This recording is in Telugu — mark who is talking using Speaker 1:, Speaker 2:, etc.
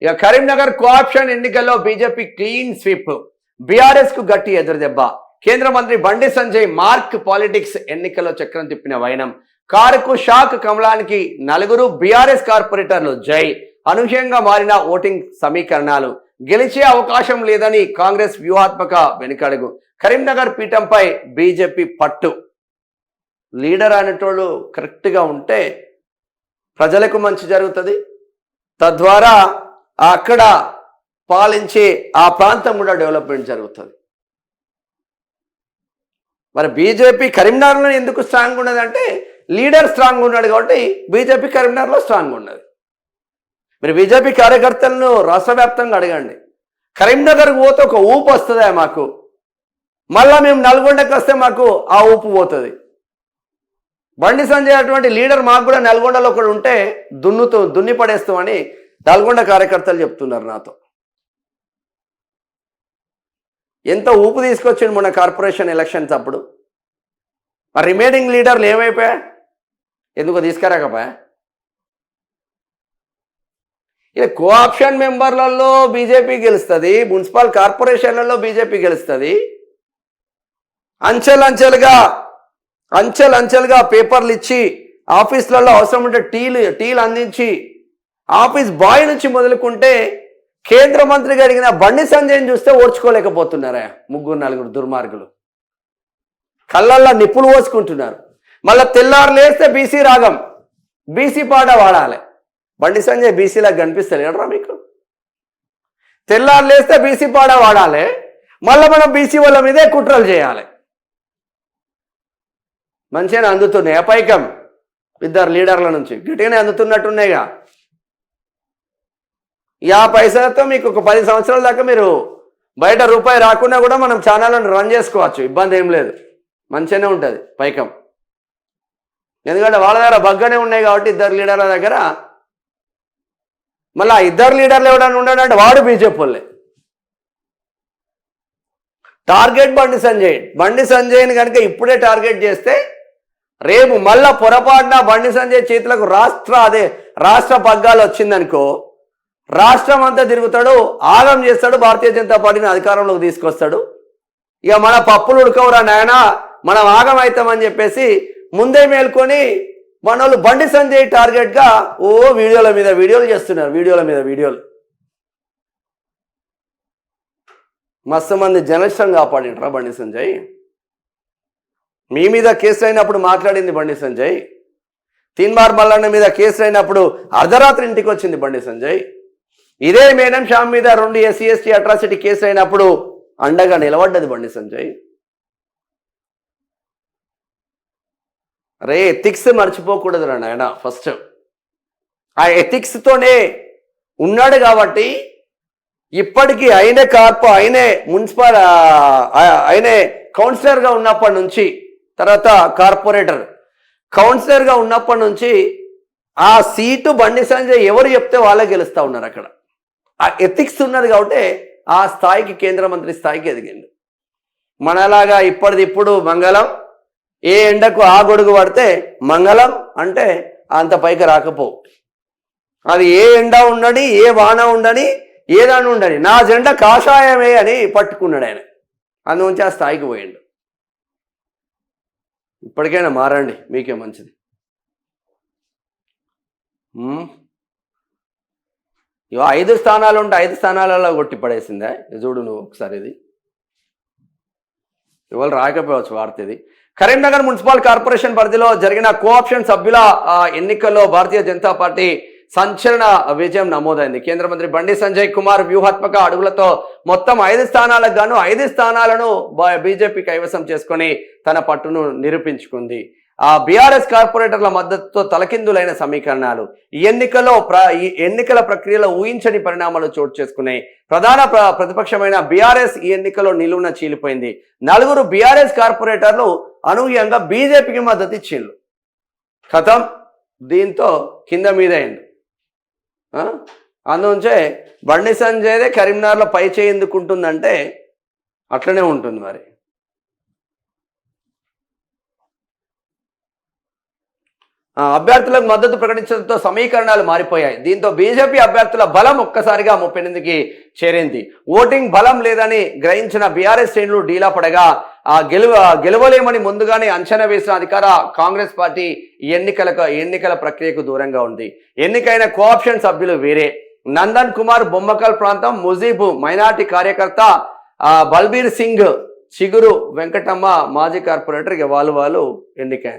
Speaker 1: ఇక కరీంనగర్ కోఆప్షన్ ఎన్నికల్లో బీజేపీ క్లీన్ స్వీప్, బీఆర్ఎస్ కు గట్టి ఎదురుదెబ్బ. కేంద్ర మంత్రి బండి సంజయ్ మార్క్ పాలిటిక్స్ ఎన్నికల్లో చక్రం తిప్పిన వైనం. కారుకు షాక్ కమలానికి 4 బీఆర్ఎస్ కార్పొరేటర్లు జై. అనూహ్యంగా మారిన ఓటింగ్ సమీకరణాలు. గెలిచే అవకాశం లేదని కాంగ్రెస్ వ్యూహాత్మక వెనుకడుగు. కరీంనగర్ పీఠంపై బీజేపీ పట్టు. లీడర్ అనేటోళ్ళు కరెక్ట్గా ఉంటే ప్రజలకు మంచి జరుగుతుంది, తద్వారా అక్కడ పాలించే ఆ ప్రాంతం కూడా డెవలప్మెంట్ జరుగుతుంది. మరి బీజేపీ కరీంనగర్లో ఎందుకు స్ట్రాంగ్ ఉన్నదంటే లీడర్ స్ట్రాంగ్ ఉన్నాడు కాబట్టి బీజేపీ కరీంనగర్లో స్ట్రాంగ్ ఉన్నది. మీరు బీజేపీ కార్యకర్తలను రాష్ట్ర వ్యాప్తంగా అడగండి, కరీంనగర్కి పోతే ఒక ఊపు వస్తుందా మాకు, మళ్ళా మేము నల్గొండకి వస్తే మాకు ఆ ఊపు పోతుంది. బండి సంజయ్ అటువంటి లీడర్ మాకు కూడా నల్గొండలో ఒకడు ఉంటే దున్ని పడేస్తామని నల్గొండ కార్యకర్తలు చెప్తున్నారు నాతో. ఎంత ఊపు తీసుకొచ్చింది మొన్న కార్పొరేషన్ ఎలక్షన్స్ అప్పుడు. ఆ రిమైనింగ్ లీడర్లు ఏమైపోయా, ఎందుకో తీసుకురాకపోయా. ఇక కోఆప్షన్ మెంబర్లలో బీజేపీ గెలుస్తుంది, మున్సిపల్ కార్పొరేషన్లలో బీజేపీ గెలుస్తుంది. అంచెలంచెలుగా పేపర్లు ఇచ్చి ఆఫీసులలో అవసరం ఉంటే టీలు అందించి ఆఫీస్ బాయ్ నుంచి మొదలుకుంటే కేంద్ర మంత్రిగా అడిగిన బండి సంజయ్ని చూస్తే ఓర్చుకోలేకపోతున్నారా 3-4 దుర్మార్గులు. కళ్ళల్లో నిప్పులు పోసుకుంటున్నారు. మళ్ళీ తెల్లారు లేస్తే బీసీ రాగం, బీసీ పాట వాడాలి. బండి సంజయ్ బీసీలాగా కనిపిస్తలేడరా మీకు? తెల్లారు లేస్తే బీసీ పాట వాడాలి, మళ్ళీ మనం బీసీ వాళ్ళ మీదే కుట్రలు చేయాలి. మంచిగానే అందుతున్నాయి పైకం 2 లీడర్ల నుంచి, గట్టిగానే అందుతున్నట్టున్నాయిగా. 50 పైసలతో మీకు ఒక 10 సంవత్సరాల దాకా మీరు బయట రూపాయి రాకున్నా కూడా మనం ఛానళ్ళను రన్ చేసుకోవచ్చు, ఇబ్బంది ఏం లేదు, మంచిగానే ఉంటుంది పైకం. ఎందుకంటే వాళ్ళ దగ్గర బగ్గనే ఉన్నాయి కాబట్టి 2 లీడర్ల దగ్గర. మళ్ళీ 2 లీడర్లు ఎవడన్నా ఉన్నాడంటే వాడు బీజేపీ వాళ్ళే. టార్గెట్ బండి సంజయ్ని కనుక ఇప్పుడే టార్గెట్ చేస్తే రేపు మళ్ళా పొరపాటున బండి సంజయ్ చేతులకు రాష్ట్ర పగ్గాలు వచ్చిందనుకో, రాష్ట్రం అంతా తిరుగుతాడు, ఆగం చేస్తాడు, భారతీయ జనతా పార్టీని అధికారంలోకి తీసుకొస్తాడు. ఇక మన పప్పులు ఉడకవురా నాయన, మనం ఆగం అవుతామని చెప్పేసి ముందే మేల్కొని మనోళ్ళు బండి సంజయ్ టార్గెట్గా వీడియోల మీద వీడియోలు చేస్తున్నారు, వీడియోలు. మస్తు మంది జర్నలిస్టులను కాపాడింటారా బండి సంజయ్? మీ మీద కేసు అయినప్పుడు మాట్లాడింది బండి సంజయ్. తీన్మార్ మల్లన్న మీద కేసు అయినప్పుడు అర్ధరాత్రి ఇంటికి వచ్చింది బండి సంజయ్. ఇదే మేడం శ్యామ్ మీద 2 SC/ST అట్రాసిటీ కేసు అయినప్పుడు అండగా నిలబడ్డది బండి సంజయ్. అరే ఎథిక్స్ మర్చిపోకూడదు రా నాయన. ఫస్ట్ ఆ ఎథిక్స్తోనే ఉన్నాడు కాబట్టి ఇప్పటికీ ఆయనే మున్సిపల్ ఆయనే కౌన్సిలర్గా ఉన్నప్పటి నుంచి, తర్వాత కార్పొరేటర్ కౌన్సిలర్గా ఉన్నప్పటి నుంచి ఆ సీటు బండి సంజయ్ ఎవరు చెప్తే వాళ్ళే గెలుస్తూ ఉన్నారు. అక్కడ ఆ ఎథిక్స్ ఉన్నది కాబట్టి ఆ స్థాయికి, కేంద్ర మంత్రి స్థాయికి ఎదిగిండు. మనలాగా ఇప్పటిదిప్పుడు మంగళం, ఏ ఎండకు ఆ గొడుగు పడితే మంగళం అంటే అంత పైకి రాకపో. అది ఏ ఎండ ఉండని, ఏ వాన ఉండని, ఏదాని ఉండని, నా జెండా కాషాయమే అని పట్టుకున్నాడు ఆయన. అందుగురించి ఆ స్థాయికి పోయిండు. ఇప్పటికైనా మారండి, మీకే మంచిది. ఇవో 5 స్థానాలు ఉంటే 5 స్థానాలలో కొట్టి పడేసిందా? చూడు నువ్వు ఒకసారి. ఇది ఇవాళ రాకపోవచ్చు వార్త. ఇది కరీంనగర్ మున్సిపల్ కార్పొరేషన్ పరిధిలో జరిగిన కోఆప్షన్ సభ్యుల ఎన్నికల్లో భారతీయ జనతా పార్టీ సంచలన విజయం నమోదైంది. కేంద్ర మంత్రి బండి సంజయ్ కుమార్ వ్యూహాత్మక అడుగులతో మొత్తం 5 స్థానాలకు గాను 5 స్థానాలను బీజేపీ కైవసం చేసుకొని తన పట్టును నిరూపించుకుంది. ఆ బీఆర్ఎస్ కార్పొరేటర్ల మద్దతుతో తలకిందులైన సమీకరణాలు. ఈ ఎన్నికల ప్రక్రియలో ఊహించని పరిణామాలు చోటు చేసుకున్నాయి. ప్రధాన ప్రతిపక్షమైన బీఆర్ఎస్ ఈ ఎన్నికలో నిలువున చీలిపోయింది. 4 బీఆర్ఎస్ కార్పొరేటర్లు అనూహ్యంగా బీజేపీకి మద్దతు ఇచ్చిండ్రు. ఖతం. దీంతో కింద మీద అయింది. అందుంచే బండి సంజయ్దే కరీంనగర్లో పై చేయి ఎందుకుంటుందంటే అట్లనే ఉంటుంది. మరి అభ్యర్థులకు మద్దతు ప్రకటించడంతో సమీకరణాలు మారిపోయాయి. దీంతో బీజేపీ అభ్యర్థుల బలం ఒక్కసారిగా 38కి చేరింది. ఓటింగ్ బలం లేదని గ్రహించిన బీఆర్ఎస్ శ్రేణులు డీలా పడగా గెలవలేమని ముందుగానే అంచనా వేసిన అధికార కాంగ్రెస్ పార్టీ ఎన్నికల ప్రక్రియకు దూరంగా ఉంది. ఎన్నికైన కోఆప్షన్ సభ్యులు వేరే. నందన్ కుమార్ బొమ్మకల్ ప్రాంతం, ముజీబ్ మైనార్టీ కార్యకర్త, బల్బీర్ సింగ్ చిగురు వెంకటమ్మ మాజీ కార్పొరేటర్ వాళ్ళు ఎన్నికైన